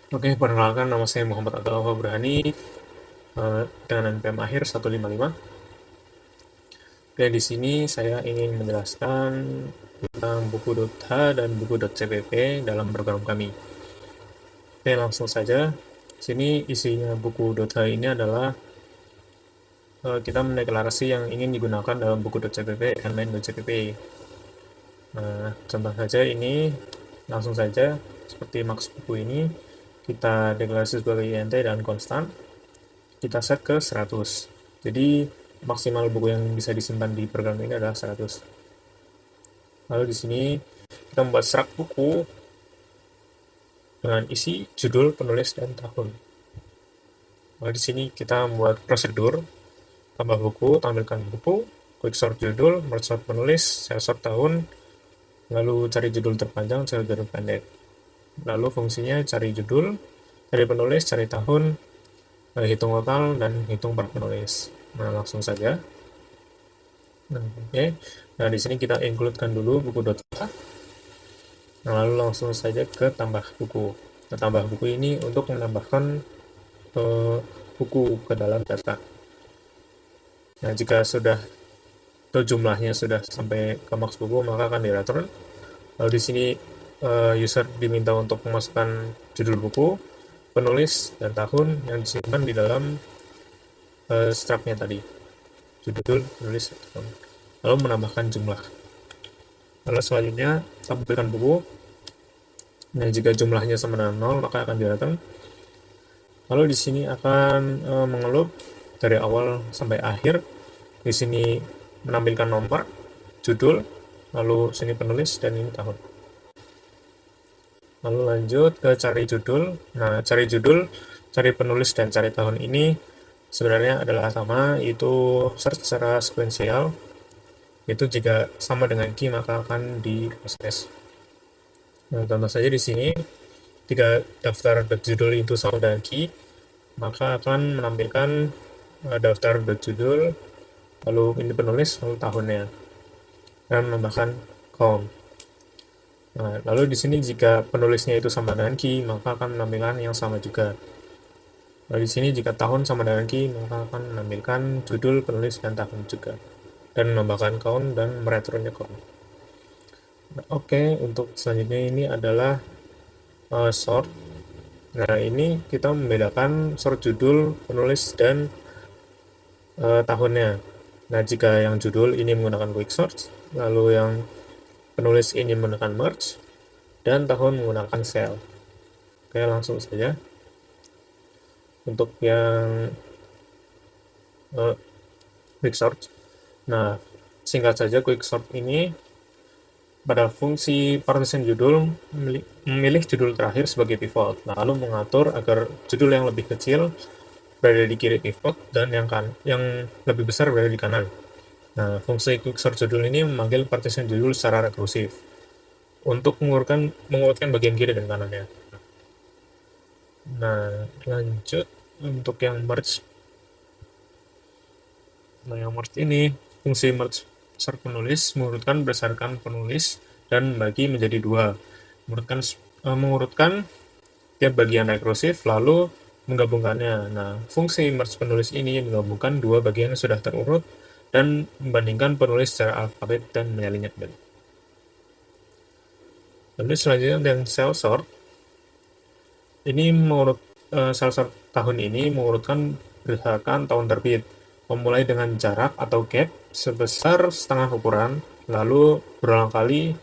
Oke, perkenalkan nama saya Muhammad Abdul Fabrani dengan NPM akhir 155. Oke, di sini saya ingin menjelaskan tentang buku .h dan buku .cpp dalam program kami. Oke, langsung saja. Sini isinya buku .h ini adalah kita mendeklarasi yang ingin digunakan dalam buku .cpp dan main .cpp. Nah, contoh saja ini, langsung saja seperti max buku ini, kita deklarasi sebagai int dan konstan. Kita set ke 100. Jadi maksimal buku yang bisa disimpan di program ini adalah 100. Lalu di sini kita membuat struct buku dengan isi judul, penulis, dan tahun. Lalu di sini kita membuat prosedur tambah buku, tampilkan buku, quick sort judul, merge sort penulis, cell sort tahun, lalu cari judul terpanjang, cari judul pendek. Lalu fungsinya cari judul, cari penulis, cari tahun, hitung total, dan hitung per penulis. Nah, langsung saja. Nah, oke. Nah, di sini kita include-kan dulu buku .h. Nah, lalu langsung saja ke tambah buku. Nah, tambah buku ini untuk menambahkan buku ke dalam data. Nah, jika sudah jumlahnya sudah sampai ke max buku, maka akan di-return. Lalu di sini user diminta untuk memasukkan judul buku, penulis, dan tahun yang disimpan di dalam struct-nya tadi. Judul, penulis, tahun. Lalu menambahkan jumlah. Lalu selanjutnya tampilkan buku. Nah, jika jumlahnya sama dengan 0, maka akan di-return. Lalu di sini akan mengelup dari awal sampai akhir. Di sini menampilkan nomor, judul, lalu sini penulis, dan ini tahun. Lalu lanjut ke cari judul. Nah, cari judul, cari penulis, dan cari tahun ini sebenarnya adalah sama, yaitu search secara sekuensial. Itu jika sama dengan key, maka akan diproses. Nah, contoh saja di sini, jika daftar judul itu sama dengan key, maka akan menampilkan daftar judul, lalu ini penulis, lalu tahunnya, dan menambahkan count. Nah, lalu di sini jika penulisnya itu sama dengan key, maka akan menampilkan yang sama juga. Lalu di sini jika tahun sama dengan key, maka akan menampilkan judul, penulis, dan tahun juga, dan menambahkan count dan mereturnnya count. Nah, oke, untuk selanjutnya ini adalah sort. Nah, ini kita membedakan sort judul, penulis, dan tahunnya. Nah, jika yang judul ini menggunakan quick sort, lalu yang penulis ini menggunakan merge, dan tahun menggunakan cell. Oke, langsung saja. Untuk yang quick sort, nah, singkat saja quick sort ini pada fungsi partition judul memilih judul terakhir sebagai pivot, lalu mengatur agar judul yang lebih kecil berada di kiri pivot dan yang lebih besar berada di kanan. Nah, fungsi quick sort judul ini memanggil partition judul secara rekursif untuk mengurutkan bagian kiri dan kanannya. Nah, lanjut untuk yang merge. Nah, yang merge ini, fungsi merge sort penulis mengurutkan berdasarkan penulis dan bagi menjadi dua. Mengurutkan tiap bagian rekursif lalu menggabungkannya. Nah, fungsi merge penulis ini menggabungkan dua bagian yang sudah terurut dan membandingkan penulis secara alfabet dan menyalinnya kembali. Lalu selanjutnya yang cell sort. Ini mengurut cell sort tahun ini mengurutkan berdasarkan tahun terbit, memulai dengan jarak atau gap sebesar setengah ukuran, lalu berulang kali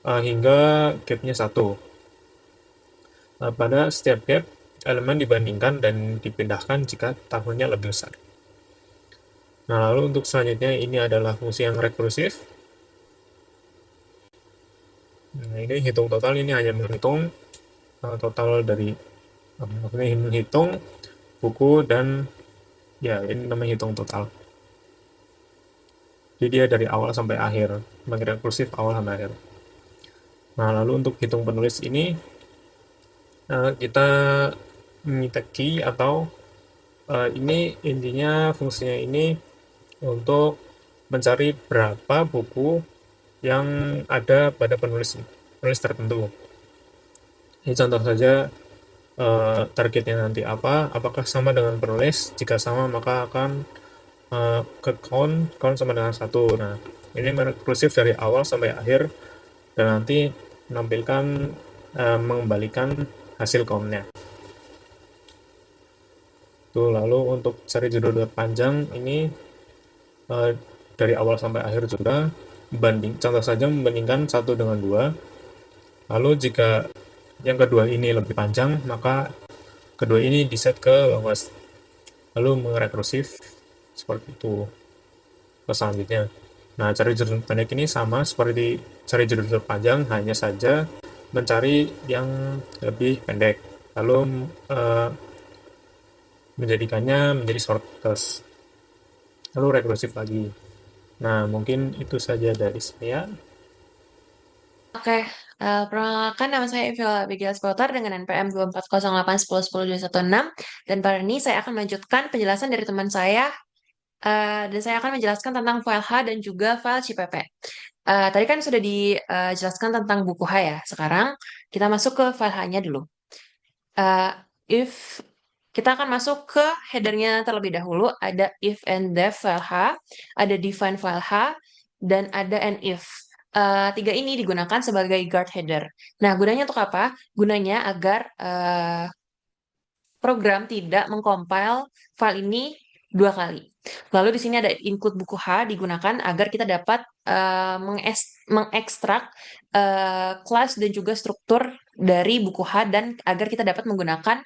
hingga gapnya 1. Pada setiap gap, elemen dibandingkan dan dipindahkan jika tahunnya lebih besar. Nah, lalu untuk selanjutnya ini adalah fungsi yang rekursif. Nah, ini hitung total, ini hanya menghitung total dari menghitung buku dan ya ini namanya hitung total. Jadi dia dari awal sampai akhir, sebagai rekursif awal sampai akhir. Nah, lalu untuk hitung penulis ini kita meminta key atau ini intinya fungsinya ini untuk mencari berapa buku yang ada pada penulis tertentu. Ini contoh saja targetnya nanti apa, apakah sama dengan penulis. Jika sama maka akan ke count sama dengan 1. Nah, ini rekursif dari awal sampai akhir dan nanti menampilkan mengembalikan hasil countnya. Tuh, lalu untuk cari judul terpanjang ini dari awal sampai akhir juga contoh saja membandingkan 1 dengan 2. Lalu jika yang kedua ini lebih panjang, maka kedua ini diset ke longest. Lalu mengrekursif seperti itu ke selanjutnya. Nah, cari judul pendek ini sama seperti cari judul terpanjang, hanya saja mencari yang lebih pendek. Lalu menjadikannya menjadi shortcut. Lalu rekursif lagi. Nah, mungkin itu saja dari saya. Oke, perkenalkan nama saya Evila Abigail Spotar dengan NPM 240810102116 dan pada ini saya akan melanjutkan penjelasan dari teman saya dan saya akan menjelaskan tentang file H dan juga file CPP. Tadi kan sudah dijelaskan tentang buku H ya. Sekarang kita masuk ke file H-nya dulu. Uh, if kita akan masuk ke headernya terlebih dahulu, ada if and def file H, ada define file H, dan ada and if. Tiga ini digunakan sebagai guard header. Nah, gunanya untuk apa? Gunanya agar program tidak mengcompile file ini dua kali. Lalu di sini ada include buku H digunakan agar kita dapat mengekstrak kelas dan juga struktur dari buku H dan agar kita dapat menggunakan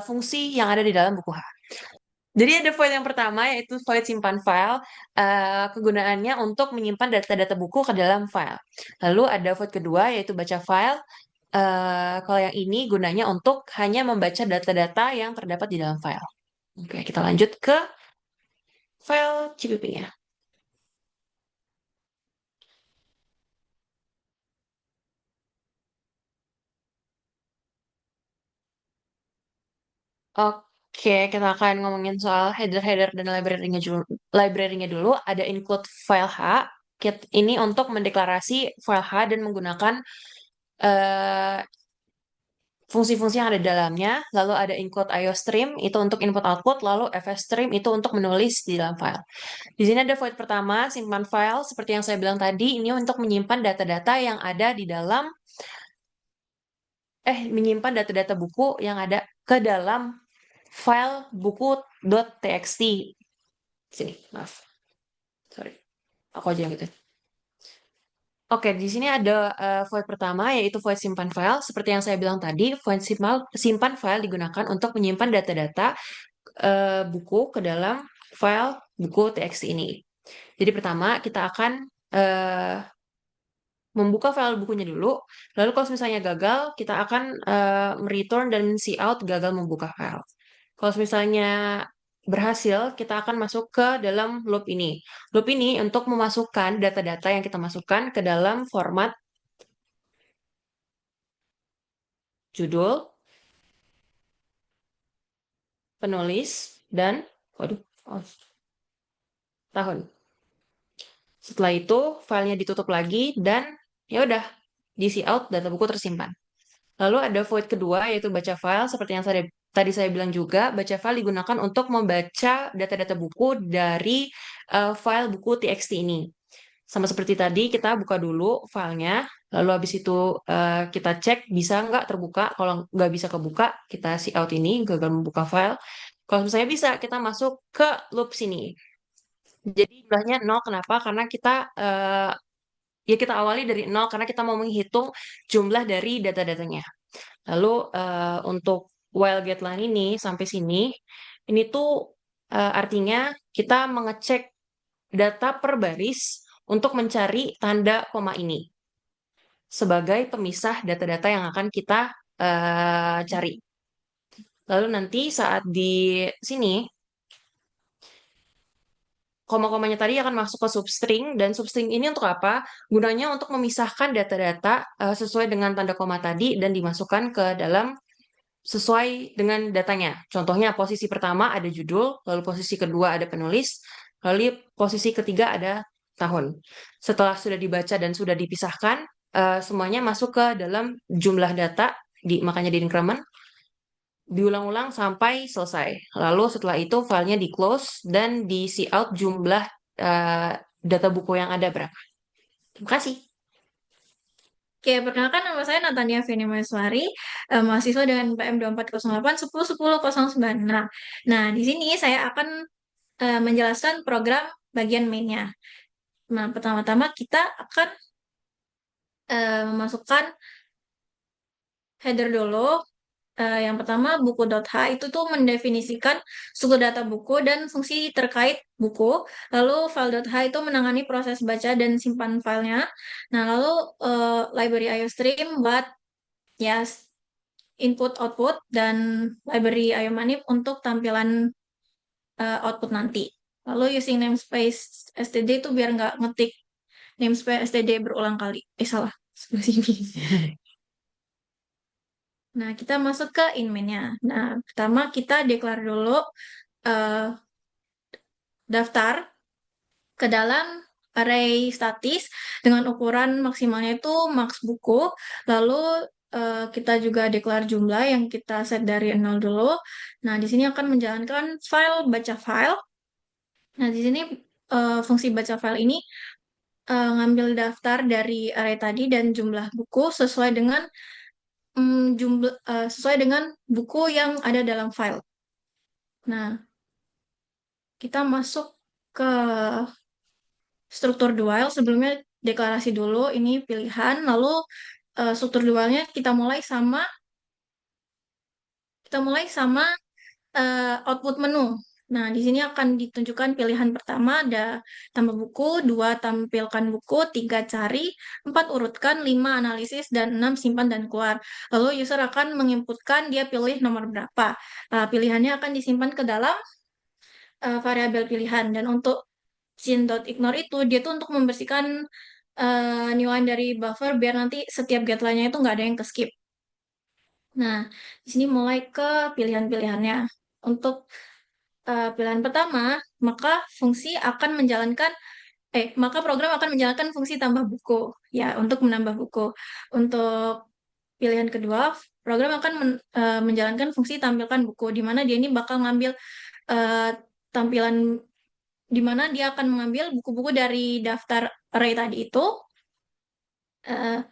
fungsi yang ada di dalam buku H. Jadi ada void yang pertama yaitu void simpan file. Kegunaannya untuk menyimpan data-data buku ke dalam file. Lalu ada void kedua yaitu baca file. Kalau yang ini gunanya untuk hanya membaca data-data yang terdapat di dalam file. Oke, kita lanjut ke file CPP-nya. Oke, kita akan ngomongin soal header-header dan library-nya dulu. Ada include file H. Ini untuk mendeklarasi file H dan menggunakan eh, fungsi-fungsi yang ada di dalamnya. Lalu ada include IOStream, itu untuk input-output. Lalu FStream, itu untuk menulis di dalam file. Di sini ada void pertama, simpan file. Seperti yang saya bilang tadi, ini untuk menyimpan data-data yang ada di dalam, menyimpan data-data buku yang ada ke dalam file buku.txt. Sini, maaf. Sorry. Aku aja yang gitu. Oke, di sini ada void pertama, yaitu void simpan file. Seperti yang saya bilang tadi, void simpan file digunakan untuk menyimpan data-data buku ke dalam file buku txt ini. Jadi pertama, kita akan membuka file bukunya dulu. Lalu kalau misalnya gagal, kita akan return dan see out gagal membuka file. Kalau misalnya berhasil, kita akan masuk ke dalam loop ini. Loop ini untuk memasukkan data-data yang kita masukkan ke dalam format judul, penulis, dan tahun. Setelah itu, filenya ditutup lagi dan ya udah, di out data buku tersimpan. Lalu ada void kedua yaitu baca file. Seperti yang tadi saya bilang juga, baca file digunakan untuk membaca data-data buku dari file buku txt ini. Sama seperti tadi, kita buka dulu filenya, lalu habis itu kita cek bisa nggak terbuka. Kalau nggak bisa kebuka, kita see out ini, gagal membuka file. Kalau misalnya bisa, kita masuk ke loop sini. Jadi jumlahnya 0, kenapa? Karena kita awali dari 0 karena kita mau menghitung jumlah dari data-datanya. Lalu untuk while getLine ini sampai sini, ini tuh artinya kita mengecek data per baris untuk mencari tanda koma ini sebagai pemisah data-data yang akan kita cari. Lalu nanti saat di sini, koma-komanya tadi akan masuk ke substring, dan substring ini untuk apa? Gunanya untuk memisahkan data-data sesuai dengan tanda koma tadi dan dimasukkan ke dalam sesuai dengan datanya. Contohnya posisi pertama ada judul, lalu posisi kedua ada penulis, lalu posisi ketiga ada tahun. Setelah sudah dibaca dan sudah dipisahkan, semuanya masuk ke dalam jumlah data, makanya di increment. diulang-ulang sampai selesai. Lalu setelah itu filenya di close dan di see out jumlah eh, data buku yang ada berapa. Terima kasih. Oke, perkenalkan nama saya Natania Feni Maheswari, mahasiswa dengan PM 2408 10 10 09. Nah, di sini saya akan menjelaskan program bagian mainnya. Nah, pertama-tama kita akan memasukkan header dulu. Yang pertama, buku.h itu tuh mendefinisikan suku data buku dan fungsi terkait buku. Lalu file.h itu menangani proses baca dan simpan filenya. Nah, lalu library IOStream buat ya input output dan library IOManip untuk tampilan output nanti. Lalu using namespace std itu biar nggak ngetik namespace std berulang kali. Salah. Sebelah sini. Nah, kita masuk ke inmain-nya. Nah, pertama kita declare dulu eh, daftar ke dalam array statis dengan ukuran maksimalnya itu max buku. Lalu kita juga declare jumlah yang kita set dari 0 dulu. Nah, di sini akan menjalankan file baca file. Nah, di sini fungsi baca file ini ngambil daftar dari array tadi dan jumlah buku sesuai dengan buku yang ada dalam file. Nah, kita masuk ke struktur dual. Sebelumnya deklarasi dulu ini pilihan, lalu struktur dualnya kita mulai sama output menu. Nah, di sini akan ditunjukkan pilihan pertama ada tambah buku, 2 tampilkan buku, 3 cari, 4 urutkan, 5 analisis, dan 6 simpan dan keluar. Lalu user akan menginputkan dia pilih nomor berapa. Pilihannya akan disimpan ke dalam variabel pilihan. Dan untuk scene.ignore itu, dia tuh untuk membersihkan new line dari buffer biar nanti setiap getline-nya itu nggak ada yang ke skip. Nah, di sini mulai ke pilihan-pilihannya. Untuk pilihan pertama, maka fungsi akan menjalankan maka program akan menjalankan fungsi tambah buku ya untuk menambah buku. Untuk pilihan kedua, program akan menjalankan fungsi tampilkan buku di mana dia ini bakal ngambil eh, tampilan di mana dia akan mengambil buku-buku dari daftar array tadi itu. eh,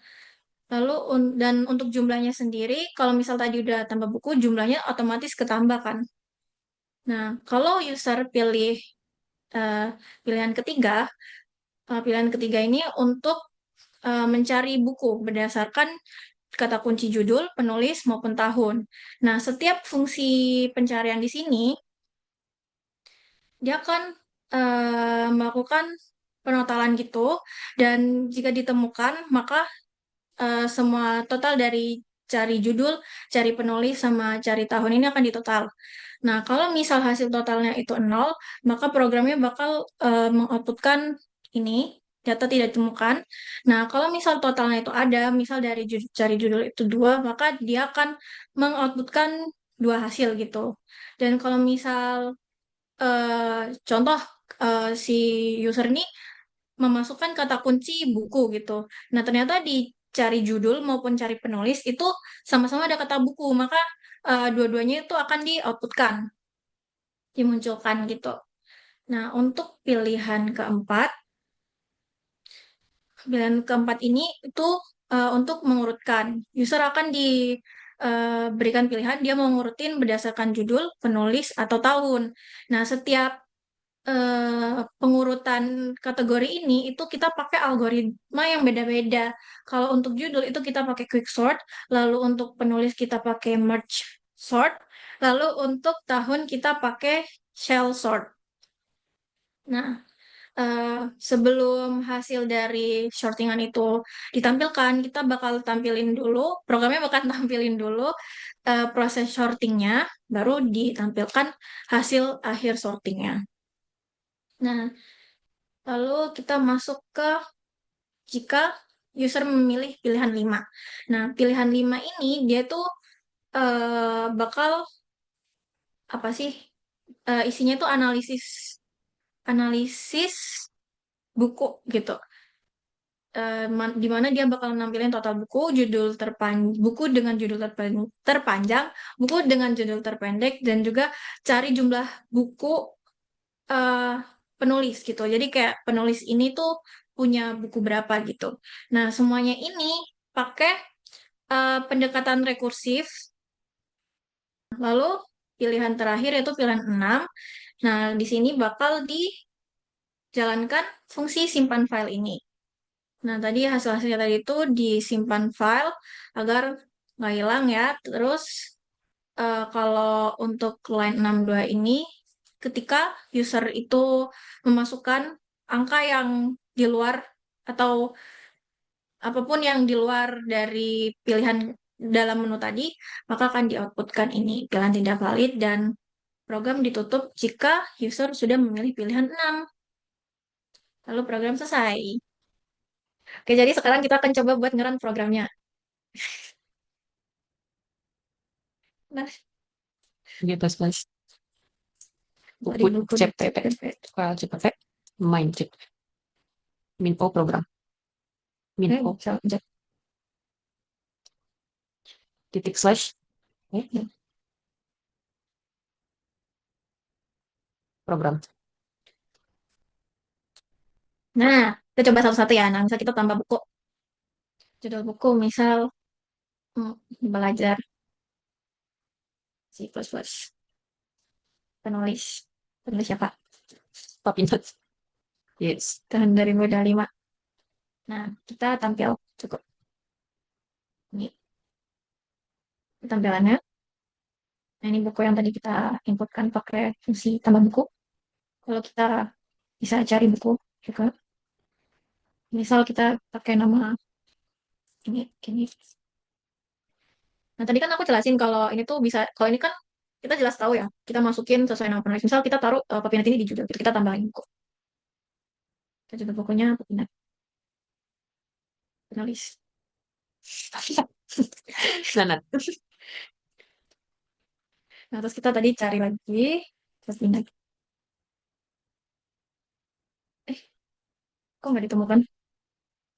Lalu dan untuk jumlahnya sendiri, kalau misal tadi udah tambah buku, jumlahnya otomatis ketambah kan. Nah, kalau user pilih eh, pilihan ketiga ini untuk mencari buku berdasarkan kata kunci judul, penulis, maupun tahun. Nah, setiap fungsi pencarian di sini, dia akan melakukan penotalan gitu, dan jika ditemukan, maka semua total dari cari judul, cari penulis, sama cari tahun ini akan ditotal. Nah, kalau misal hasil totalnya itu nol, maka programnya bakal mengoutputkan ini, data tidak ditemukan. Nah, kalau misal totalnya itu ada, misal dari cari judul itu 2, maka dia akan mengoutputkan 2 hasil gitu. Dan kalau misal contoh si user ini memasukkan kata kunci buku gitu. Nah, ternyata di cari judul maupun cari penulis itu sama-sama ada kata buku, maka dua-duanya itu akan di-outputkan, dimunculkan gitu. Nah, untuk pilihan keempat ini itu untuk mengurutkan. User akan diberikan pilihan dia mau ngurutin berdasarkan judul, penulis, atau tahun. Nah, setiap pengurutan kategori ini itu kita pakai algoritma yang beda-beda. Kalau untuk judul itu kita pakai quick sort, lalu untuk penulis kita pakai merge sort, lalu untuk tahun kita pakai shell sort. Nah, sebelum hasil dari sortingan itu ditampilkan, kita bakal tampilin dulu, programnya bakal tampilin dulu proses sortingnya, baru ditampilkan hasil akhir sortingnya. Nah, lalu kita masuk ke jika user memilih pilihan 5. Nah, pilihan 5 ini dia tuh bakal apa sih? Isinya tuh analisis analisis buku gitu. di mana dia bakal nampilin total buku, buku dengan judul terpanjang, buku dengan judul terpendek, dan juga cari jumlah buku eh, penulis gitu. Jadi kayak penulis ini tuh punya buku berapa gitu. Nah, semuanya ini pakai pendekatan rekursif. Lalu pilihan terakhir yaitu pilihan 6. Nah, di sini bakal dijalankan fungsi simpan file ini. Nah, tadi hasil-hasilnya tadi itu disimpan file agar nggak hilang ya. Terus kalau untuk line 62 ini, ketika user itu memasukkan angka yang di luar atau apapun yang di luar dari pilihan dalam menu tadi, maka akan di-outputkan ini pilihan tidak valid dan program ditutup jika user sudah memilih pilihan 6. Lalu program selesai. Oke, jadi sekarang kita akan coba buat ngerun programnya. Nah, Gitu, guys. dari Buku buku CPP, file CPP, main cek, minfo program, minfo, titik slash, program. Nah, kita coba satu-satu ya. Nah, misal kita tambah buku. Judul buku misal belajar C++. Penulis. Penulis siapa? Papinat. Yes. Tahun 2025. Nah, kita tampil cukup. Ini tampilannya. Nah, ini buku yang tadi kita inputkan pakai fungsi tambah buku. Kalau kita bisa cari buku juga. Misal kita pakai nama ini. Nah, tadi kan aku jelasin kalau ini tuh bisa, kalau ini kan kita jelas tahu ya, kita masukin sesuai nama penulis. Misal kita taruh Papinat ini di judul, kita tambahin buku. Kita judul bukunya Papinat. Penulis. Nanat. Nah, terus kita tadi cari lagi Papinat. Kok nggak ditemukan?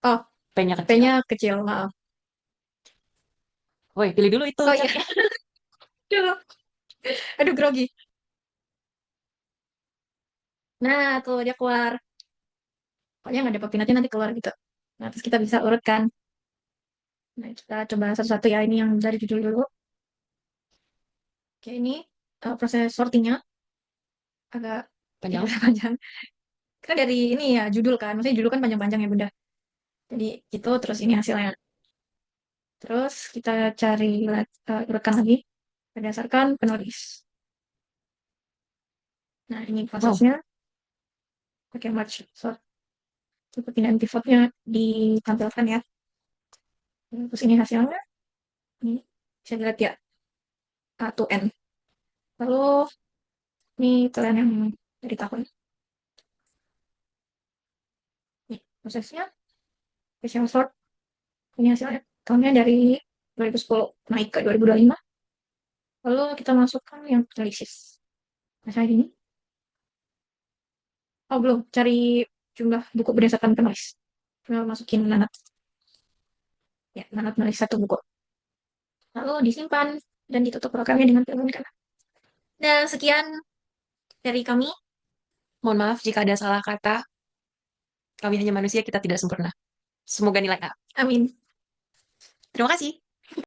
Oh, P-nya kecil. P-nya kecil, maaf. Woi, pilih dulu itu. Oh iya, aduh, aduh grogi. Nah, tuh dia keluar. Pokoknya nggak ada Papinatnya nanti keluar gitu. Nah, terus kita bisa urutkan. Nah, kita coba satu-satu ya. Ini yang dari judul dulu. Oke, ini proses sortingnya agak Panjang. panjang. Kan dari ini ya judul kan, maksudnya judul kan panjang-panjang ya bunda. Jadi gitu terus ini hasilnya. Terus kita cari urutkan lagi berdasarkan penulis. Nah ini prosesnya pakai merge sort. Perpindahan pivotnya ditampilkan ya. Terus ini hasilnya, ini bisa dilihat ya A to N. Lalu ini kalian yang dari tahun. Nih prosesnya special sort. Ini hasilnya tahunnya dari 2010 naik ke 2025. Lalu kita masukkan yang analisis. Nah, saya ini. Oh, belum. Cari jumlah buku berdasarkan penulis. Masukin nanat. Ya, nanat nulis satu buku. Lalu disimpan dan ditutup programnya dengan pilihan kanan. Dan sekian dari kami. Mohon maaf jika ada salah kata. Kami hanya manusia, kita tidak sempurna. Semoga nilai A. Amin. Terima kasih.